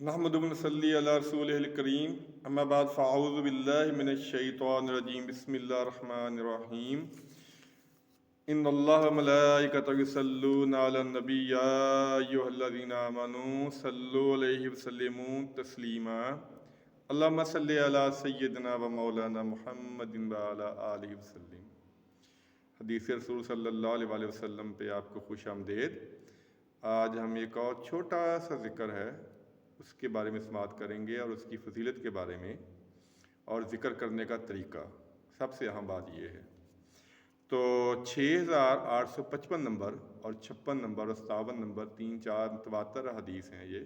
نحمد ونصلی علی رسول الکریم اما بعد فاعوذ باللہ من الشیطان الرجیم بسم اللہ الرحمن الرحیم ان اللہ ملائکۃ یصلون علی النبی یا ایھا الذین آمنوا صلوا علیہ وسلموا تسلیما اللہم صلی علی سیدنا و مولانا محمد وعلی آلہ وسلم۔ حدیث رسول صلی اللہ علیہ وآلہ وسلم پہ آپ کو خوش آمدید۔ آج ہم ایک اور چھوٹا سا ذکر ہے اس کے بارے میں سماعت کریں گے اور اس کی فضیلت کے بارے میں اور ذکر کرنے کا طریقہ۔ سب سے اہم بات یہ ہے تو 6855 نمبر اور 56 نمبر اور 57 نمبر 3-4 متواتر حدیث ہیں۔ یہ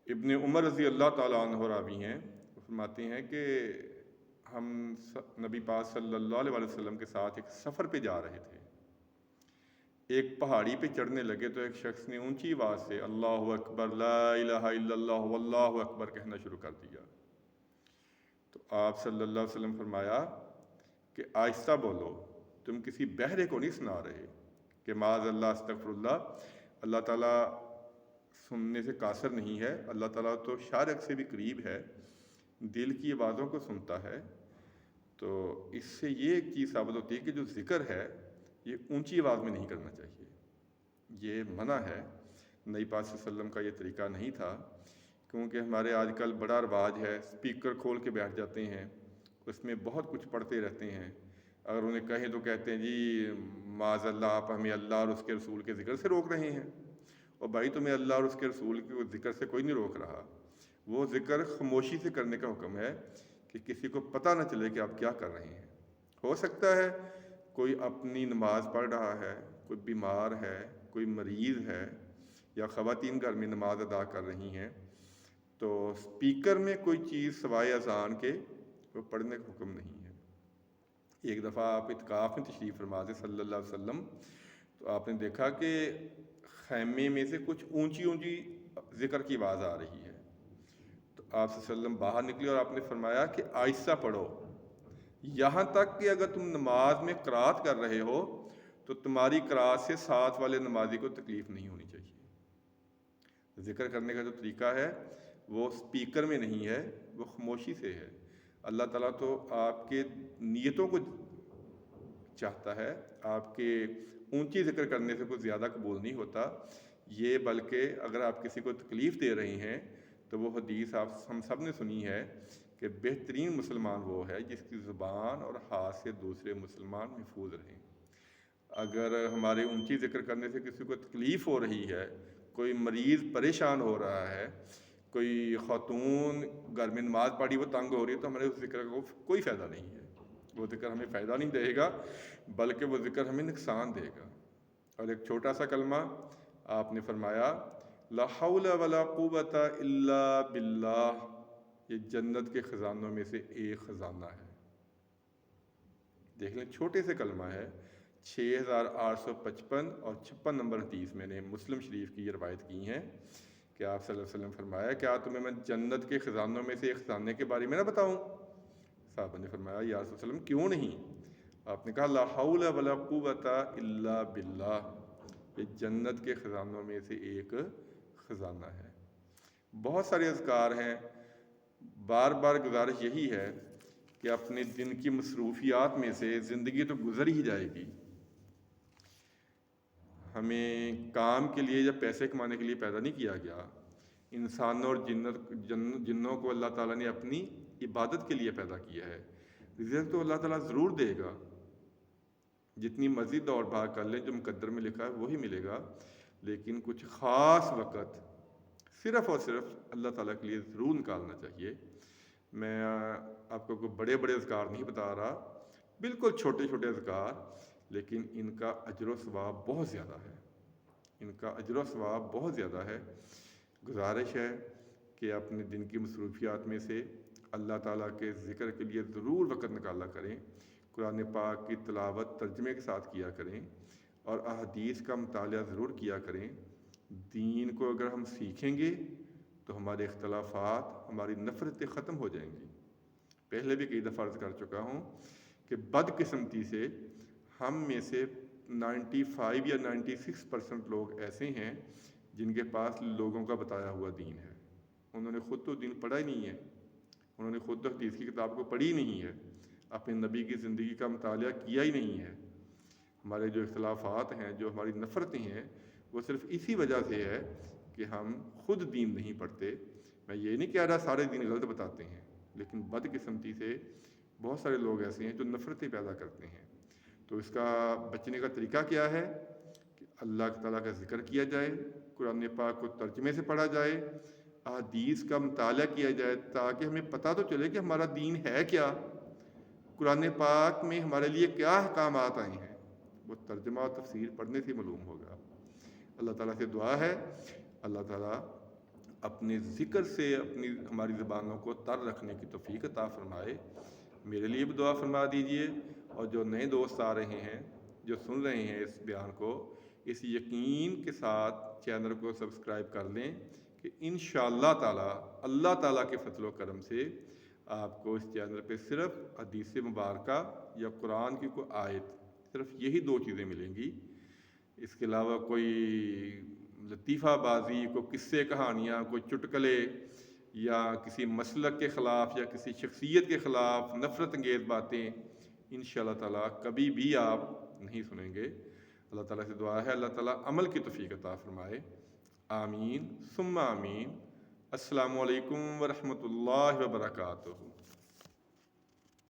ابن عمر رضی اللہ تعالیٰ عنہ راوی ہیں، وہ فرماتے ہیں کہ ہم نبی پاک صلی اللہ علیہ وسلم کے ساتھ ایک سفر پہ جا رہے تھے۔ ایک پہاڑی پہ چڑھنے لگے تو ایک شخص نے اونچی آواز سے اللہ اکبر لا الہ الا اللہ واللہ اکبر کہنا شروع کر دیا۔ تو آپ صلی اللہ علیہ وسلم فرمایا کہ آہستہ بولو، تم کسی بہرے کو نہیں سنا رہے کہ معاذ اللہ استغفر اللہ۔ اللہ تعالیٰ سننے سے قاصر نہیں ہے، اللہ تعالیٰ تو شارق سے بھی قریب ہے، دل کی آوازوں کو سنتا ہے۔ تو اس سے یہ ایک چیز ثابت ہوتی ہے کہ جو ذکر ہے یہ اونچی آواز میں نہیں کرنا چاہیے، یہ منع ہے۔ نبی پاک صلی اللہ علیہ وسلم کا یہ طریقہ نہیں تھا، کیونکہ ہمارے آج کل بڑا رواج ہے، اسپیکر کھول کے بیٹھ جاتے ہیں، اس میں بہت کچھ پڑھتے رہتے ہیں۔ اگر انہیں کہیں تو کہتے ہیں جی معاذ اللہ آپ ہمیں اللہ اور اس کے رسول کے ذکر سے روک رہے ہیں۔ اور بھائی تمہیں اللہ اور اس کے رسول کے ذکر سے کوئی نہیں روک رہا، وہ ذکر خاموشی سے کرنے کا حکم ہے کہ کسی کو پتہ نہ چلے کہ آپ کیا کر رہے ہیں۔ ہو سکتا ہے کوئی اپنی نماز پڑھ رہا ہے، کوئی بیمار ہے، کوئی مریض ہے، یا خواتین گھر میں نماز ادا کر رہی ہیں، تو اسپیکر میں کوئی چیز سوائے اذان کے وہ پڑھنے کا حکم نہیں ہے۔ ایک دفعہ آپ اعتکاف میں تشریف فرما تھے صلی اللہ علیہ وسلم، تو آپ نے دیکھا کہ خیمے میں سے کچھ اونچی اونچی ذکر کی آواز آ رہی ہے۔ تو آپ صلی اللہ علیہ وسلم باہر نکلے اور آپ نے فرمایا کہ آہستہ پڑھو، یہاں تک کہ اگر تم نماز میں قرات کر رہے ہو تو تمہاری قرات سے ساتھ والے نمازی کو تکلیف نہیں ہونی چاہیے۔ ذکر کرنے کا جو طریقہ ہے وہ اسپیکر میں نہیں ہے، وہ خاموشی سے ہے۔ اللہ تعالیٰ تو آپ کے نیتوں کو چاہتا ہے، آپ کے اونچی ذکر کرنے سے کوئی زیادہ قبول نہیں ہوتا یہ، بلکہ اگر آپ کسی کو تکلیف دے رہے ہیں تو وہ حدیث ہم سب نے سنی ہے کہ بہترین مسلمان وہ ہے جس کی زبان اور ہاتھ سے دوسرے مسلمان محفوظ رہیں۔ اگر ہمارے اونچی ذکر کرنے سے کسی کو تکلیف ہو رہی ہے، کوئی مریض پریشان ہو رہا ہے، کوئی خاتون گھر میں نماز پڑھی وہ تنگ ہو رہی ہے، تو ہمارے اس ذکر کو کوئی فائدہ نہیں ہے۔ وہ ذکر ہمیں فائدہ نہیں دے گا بلکہ وہ ذکر ہمیں نقصان دے گا۔ اور ایک چھوٹا سا کلمہ آپ نے فرمایا لا حول ولا قوت الا باللہ، یہ جنت کے خزانوں میں سے ایک خزانہ ہے۔ دیکھ لیں چھوٹے سے کلمہ ہے۔ 6855 اور 56 نمبر حدیث میں نے مسلم شریف کی یہ روایت کی ہیں کہ آپ صلی اللہ علیہ وسلم فرمایا کیا تمہیں میں جنت کے خزانوں میں سے ایک خزانے کے بارے میں نہ بتاؤں؟ صحابہ نے فرمایا یا رسول اللہ علیہ وسلم کیوں نہیں؟ آپ نے کہا لا حول ولا قوت الا باللہ، یہ جنت کے خزانوں میں سے ایک خزانہ ہے۔ بہت سارے اذکار ہیں، بار بار گزارش یہی ہے کہ اپنے دن کی مصروفیات میں سے زندگی تو گزر ہی جائے گی، ہمیں کام کے لیے یا پیسے کمانے کے لیے پیدا نہیں کیا گیا۔ انسانوں اور جنوں کو اللہ تعالیٰ نے اپنی عبادت کے لیے پیدا کیا ہے۔ رزق تو اللہ تعالیٰ ضرور دے گا، جتنی مرضی دوڑ بھاگ کر لیں جو مقدر میں لکھا ہے وہی ملے گا، لیکن کچھ خاص وقت صرف اور صرف اللہ تعالیٰ کے لیے ضرور نکالنا چاہیے۔ میں آپ کو کوئی بڑے بڑے اذکار نہیں بتا رہا، بالکل چھوٹے چھوٹے اذکار، لیکن ان کا اجر و ثواب بہت زیادہ ہے، ان کا اجر و ثواب بہت زیادہ ہے۔ گزارش ہے کہ اپنے دن کی مصروفیات میں سے اللہ تعالیٰ کے ذکر کے لیے ضرور وقت نکالا کریں، قرآن پاک کی تلاوت ترجمے کے ساتھ کیا کریں اور احادیث کا مطالعہ ضرور کیا کریں۔ دین کو اگر ہم سیکھیں گے تو ہمارے اختلافات، ہماری نفرتیں ختم ہو جائیں گی۔ پہلے بھی کئی دفعہ عرض کر چکا ہوں کہ بدقسمتی سے ہم میں سے 95 یا 96% لوگ ایسے ہیں جن کے پاس لوگوں کا بتایا ہوا دین ہے، انہوں نے خود تو دین پڑھا ہی نہیں ہے، انہوں نے خود تو حدیث کی کتاب کو پڑھی نہیں ہے، اپنے نبی کی زندگی کا مطالعہ کیا ہی نہیں ہے۔ ہمارے جو اختلافات ہیں، جو ہماری نفرتیں ہیں، وہ صرف اسی وجہ سے ہے کہ ہم خود دین نہیں پڑھتے۔ میں یہ نہیں کہہ رہا سارے دین غلط بتاتے ہیں، لیکن بدقسمتی سے بہت سارے لوگ ایسے ہیں جو نفرتیں پیدا کرتے ہیں۔ تو اس کا بچنے کا طریقہ کیا ہے کہ اللہ تعالیٰ کا ذکر کیا جائے، قرآن پاک کو ترجمے سے پڑھا جائے، احادیث کا مطالعہ کیا جائے، تاکہ ہمیں پتہ تو چلے کہ ہمارا دین ہے کیا، قرآن پاک میں ہمارے لیے کیا احکامات آئے ہیں۔ وہ ترجمہ اور تفسیر پڑھنے سے معلوم ہوگا۔ اللہ تعالیٰ سے دعا ہے اللہ تعالیٰ اپنے ذکر سے ہماری زبانوں کو تر رکھنے کی توفیق عطا فرمائے۔ میرے لیے بھی دعا فرما دیجئے، اور جو نئے دوست آ رہے ہیں، جو سن رہے ہیں اس بیان کو، اس یقین کے ساتھ چینل کو سبسکرائب کر لیں کہ انشاءاللہ تعالیٰ اللہ تعالیٰ کے فضل و کرم سے آپ کو اس چینل پہ صرف حدیث مبارکہ یا قرآن کی کوئی آیت، صرف یہی 2 چیزیں ملیں گی۔ اس کے علاوہ کوئی لطیفہ بازی، کوئی قصے کہانیاں، کوئی چٹکلے، یا کسی مسلک کے خلاف یا کسی شخصیت کے خلاف نفرت انگیز باتیں انشاءاللہ تعالیٰ کبھی بھی آپ نہیں سنیں گے۔ اللہ تعالیٰ سے دعا ہے اللہ تعالیٰ عمل کی توفیق عطا فرمائے۔ آمین ثم آمین۔ السلام علیکم ورحمۃ اللہ وبرکاتہ۔